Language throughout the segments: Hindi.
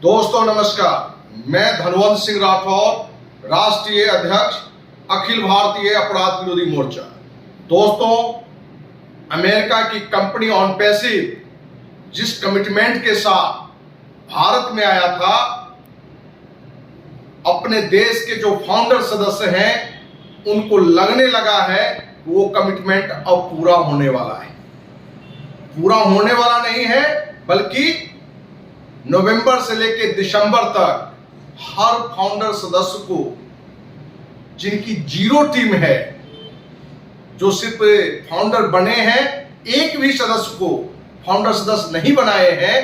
दोस्तों नमस्कार, मैं धनवंत सिंह राठौर, राष्ट्रीय अध्यक्ष अखिल भारतीय अपराध विरोधी मोर्चा। दोस्तों, अमेरिका की कंपनी ऑनपैसिव जिस कमिटमेंट के साथ भारत में आया था, अपने देश के जो फाउंडर सदस्य हैं उनको लगने लगा है वो कमिटमेंट अब पूरा होने वाला है। पूरा होने वाला नहीं है, बल्कि नवंबर से लेकर दिसंबर तक हर फाउंडर सदस्य को, जिनकी जीरो टीम है, जो सिर्फ फाउंडर बने हैं, एक भी सदस्य को फाउंडर सदस्य नहीं बनाए हैं,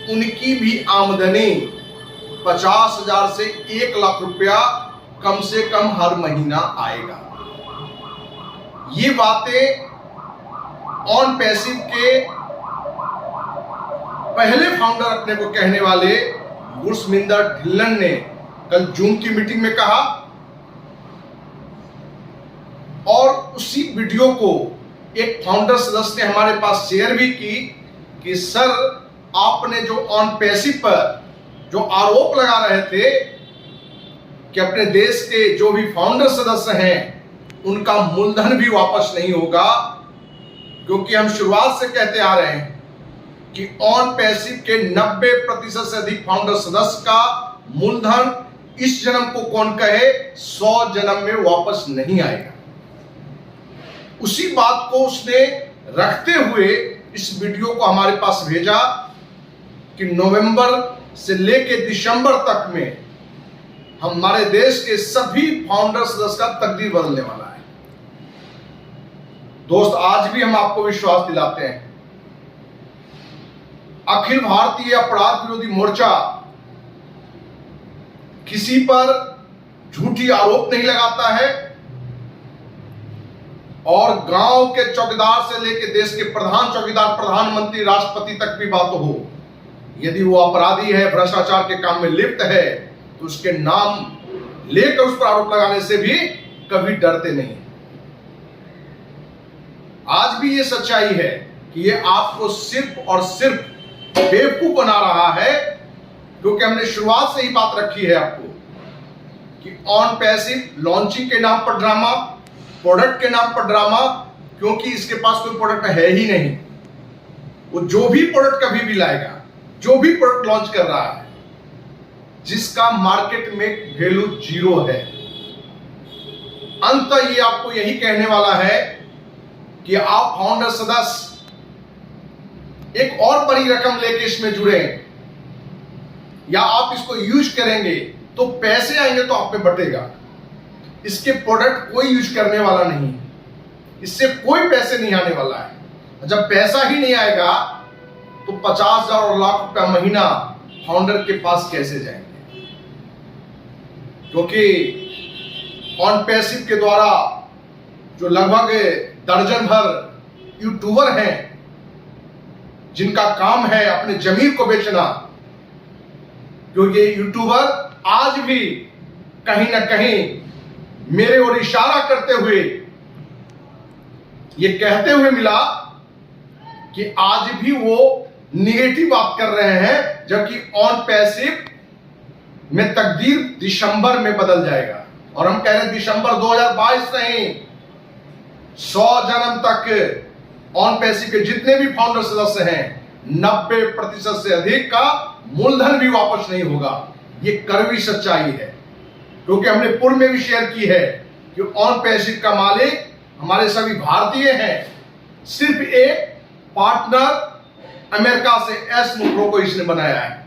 उनकी भी आमदनी 50,000 से 1,00,000 रुपया कम से कम हर महीना आएगा। ये बातें ऑनपैसिव के पहले फाउंडर अपने को कहने वाले गुरसमिंदर ढिल्लन ने कल जूम की मीटिंग में कहा, और उसी वीडियो को एक फाउंडर सदस्य ने हमारे पास शेयर भी की कि सर, आपने जो ऑनपैसिव पर जो आरोप लगा रहे थे कि अपने देश के जो भी फाउंडर सदस्य हैं उनका मूलधन भी वापस नहीं होगा, क्योंकि हम शुरुआत से कहते आ रहे हैं कि ऑनपैसिव के 90% से अधिक फाउंडर सदस्य का मूलधन इस जन्म को कौन कहे 100 जन्म में वापस नहीं आएगा। उसी बात को उसने रखते हुए इस वीडियो को हमारे पास भेजा कि नवंबर से लेकर दिसंबर तक में हमारे देश के सभी फाउंडर सदस्य का तकदीर बदलने वाला है। दोस्त, आज भी हम आपको विश्वास दिलाते हैं, अखिल भारतीय अपराध विरोधी मोर्चा किसी पर झूठी आरोप नहीं लगाता है, और गांव के चौकीदार से लेकर देश के प्रधान चौकीदार, प्रधानमंत्री, राष्ट्रपति तक भी बात हो, यदि वो अपराधी है, भ्रष्टाचार के काम में लिप्त है, तो उसके नाम लेकर उस पर आरोप लगाने से भी कभी डरते नहीं। आज भी ये सच्चाई है कि ये आपको सिर्फ और सिर्फ बेवकूफ बना रहा है, क्योंकि हमने शुरुआत से ही बात रखी है आपको कि ऑनपैसिव लॉन्चिंग के नाम पर ड्रामा, प्रोडक्ट के नाम पर ड्रामा, क्योंकि इसके पास कोई प्रोडक्ट है ही नहीं। वो जो भी प्रोडक्ट कभी भी लाएगा, जो भी प्रोडक्ट लॉन्च कर रहा है, जिसका मार्केट में वैल्यू जीरो है, अंत ये आपको यही कहने वाला है कि आप फाउंडर सदस्य एक और बड़ी रकम लेके इसमें जुड़े, या आप इसको यूज करेंगे तो पैसे आएंगे तो आप पे बटेगा। इसके प्रोडक्ट कोई यूज करने वाला नहीं, इससे कोई पैसे नहीं आने वाला है। जब पैसा ही नहीं आएगा तो 50,000 और लाख रुपया महीना फाउंडर के पास कैसे जाएंगे? क्योंकि ऑनपैसिव के द्वारा जो लगभग दर्जन भर यूट्यूबर हैं जिनका काम है अपने जमीन को बेचना, क्योंकि ये यूट्यूबर आज भी कहीं ना कहीं मेरे ओर इशारा करते हुए ये कहते हुए मिला कि आज भी वो निगेटिव बात कर रहे हैं, जबकि ऑनपैसिव में तकदीर दिसंबर में बदल जाएगा। और हम कह रहे हैं दिसंबर 2022 नहीं, 100 जन्म तक ऑनपैसिव के जितने भी फाउंडर सदस्य हैं 90% से अधिक का मूलधन भी वापस नहीं होगा। ये कड़वी सच्चाई है, क्योंकि हमने पूर्व में भी शेयर की है कि ऑनपैसिव का मालिक हमारे सभी भारतीय हैं। सिर्फ एक पार्टनर अमेरिका से एस मुक्रो को इसने बनाया है,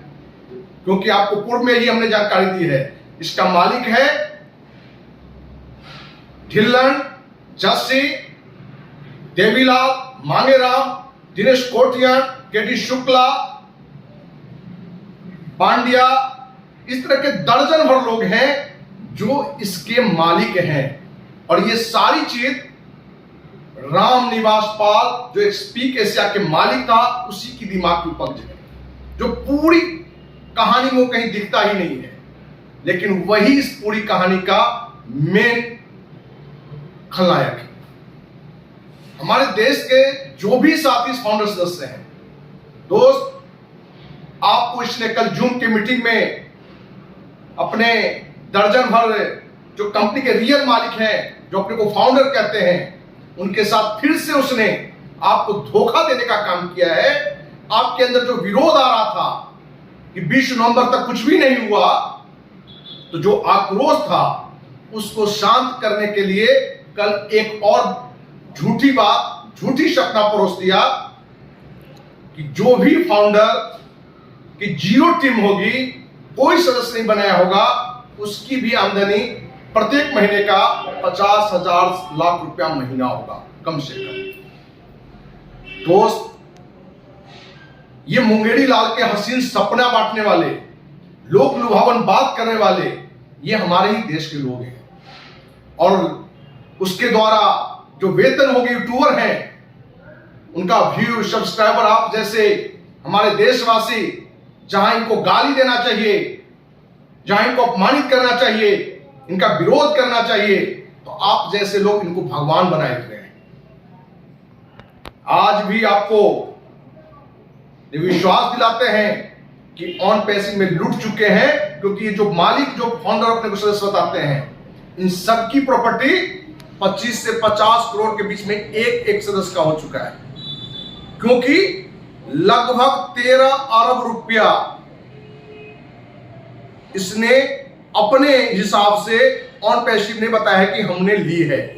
क्योंकि आपको पूर्व में ही हमने जानकारी दी है। इसका मालिक है ढिल्लन, जस्सी, देवीलाल, मांगेराम, दिनेश कोटियान, केटी शुक्ला, पांड्या, इस तरह के दर्जन भर लोग हैं जो इसके मालिक हैं। और ये सारी चीज राम निवास पाल, जो एक स्पीक एशिया के मालिक था, उसी की दिमाग की उपज है, जो पूरी कहानी में कहीं दिखता ही नहीं है, लेकिन वही इस पूरी कहानी का मेन खलनायक है। हमारे देश के जो भी साथी फाउंडर सदस्य हैं, दोस्त, आपको इसने कल जूम की मीटिंग में अपने दर्जन भर जो कंपनी के रियल मालिक हैं, जो अपने को फाउंडर कहते हैं, उनके साथ फिर से उसने आपको धोखा देने का काम किया है। आपके अंदर जो विरोध आ रहा था कि 20 नवंबर तक कुछ भी नहीं हुआ, तो जो आक्रोश था उसको शांत करने के लिए कल एक और झूठी बात, झूठी सपना परोस दिया कि जो भी फाउंडर की जीरो टीम होगी, कोई सदस्य नहीं बनाया होगा, उसकी भी आमदनी प्रत्येक महीने का 50,000 लाख रुपया महीना होगा कम से कम। दोस्त, ये मुंगेरी लाल के हसीन सपना बांटने वाले, लोक लुभावन बात करने वाले, ये हमारे ही देश के लोग हैं। और उसके द्वारा जो वेतन होगी यूट्यूबर हैं, उनका व्यू, सब्सक्राइबर, आप जैसे हमारे देशवासी जहां इनको गाली देना चाहिए, जहां इनको अपमानित करना चाहिए, इनका विरोध करना चाहिए, तो आप जैसे लोग इनको भगवान बनाए हुए हैं। आज भी आपको ये विश्वास दिलाते हैं कि ऑन पैसिव में लूट चुके हैं, क्योंकि ये जो मालिक, जो फाउंडर अपने को सदस्य बताते हैं, इन सबकी प्रॉपर्टी 25 से 50 करोड़ के बीच में एक सदस्य का हो चुका है, क्योंकि लगभग 13 अरब रुपया इसने अपने हिसाब से ऑन पैसिव ने बताया है कि हमने ली है।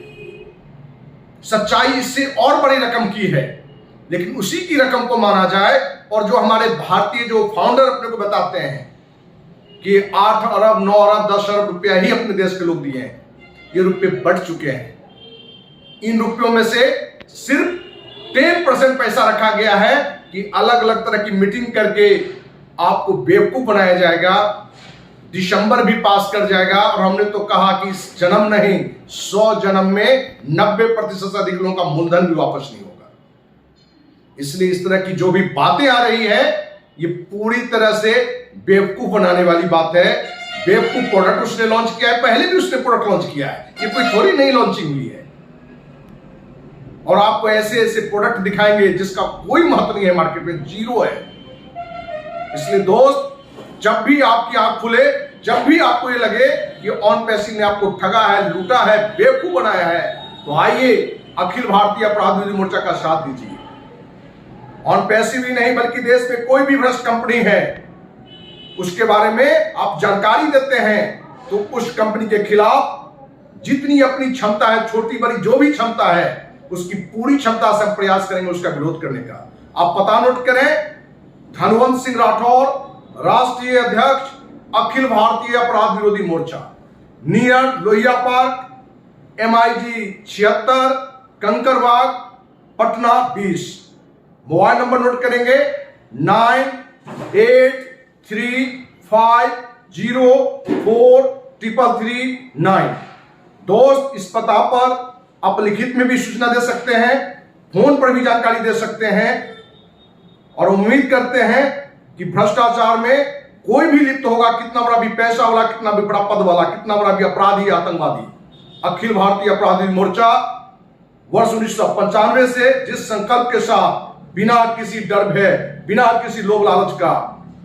सच्चाई इससे और बड़ी रकम की है, लेकिन उसी की रकम को माना जाए। और जो हमारे भारतीय जो फाउंडर अपने को बताते हैं कि 8 अरब 9 अरब 10 अरब रुपया ही अपने देश के लोग दिए हैं, ये रुपये बढ़ चुके हैं। इन रुपयों में से सिर्फ 10% पैसा रखा गया है कि अलग अलग तरह की मीटिंग करके आपको बेवकूफ बनाया जाएगा, दिसंबर भी पास कर जाएगा। और हमने तो कहा कि इस जन्म नहीं, 100 जन्म में 90% से अधिक लोगों का मूलधन भी वापस नहीं होगा। इसलिए इस तरह की जो भी बातें आ रही है, ये पूरी तरह से बेवकूफ बनाने वाली बात है। बेवकूफ प्रोडक्ट उसने लॉन्च किया है, पहले भी उसने प्रोडक्ट लॉन्च किया है, ये कोई थोड़ी नई लॉन्चिंग हुई है। और आपको ऐसे ऐसे प्रोडक्ट दिखाएंगे जिसका कोई महत्व नहीं है, मार्केट में जीरो है। इसलिए दोस्त, जब भी आपकी आंख खुले, जब भी आपको ये लगे कि ऑन पैसिव ने आपको ठगा है, लूटा है, बेवकूफ बनाया है, तो आइए अखिल भारतीय अपराध विरोधी मोर्चा का साथ दीजिए। ऑन पैसिव ही नहीं, बल्कि देश में कोई भी भ्रष्ट कंपनी है, उसके बारे में आप जानकारी देते हैं, तो उस कंपनी के खिलाफ जितनी अपनी क्षमता है, छोटी बड़ी जो भी क्षमता है, उसकी पूरी क्षमता से हम प्रयास करेंगे उसका विरोध करने का। आप पता नोट करें, धनवंत सिंह राठौर, राष्ट्रीय अध्यक्ष, अखिल Bharatiya Apradh Virodhi Morcha, near Lohia park, MIG 76, Kankarbagh, Patna 20। Mobile number note करेंगे 9835043339। दोस्त, इस पता पर आप लिखित में भी सूचना दे सकते हैं, फोन पर भी जानकारी दे सकते हैं। और उम्मीद करते हैं कि भ्रष्टाचार में कोई भी लिप्त होगा, कितना बड़ा भी पैसा वाला, कितना भी बड़ा पद वाला, कितना बड़ा भी अपराधी, आतंकवादी, अखिल भारतीय अपराध विरोधी मोर्चा वर्ष 1995 से जिस संकल्प के साथ बिना किसी डर भय, बिना किसी लोभ लालच का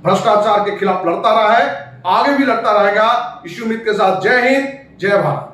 भ्रष्टाचार के खिलाफ लड़ता रहा है, आगे भी लड़ता रहेगा। इसी उम्मीद के साथ जय हिंद, जय भारत।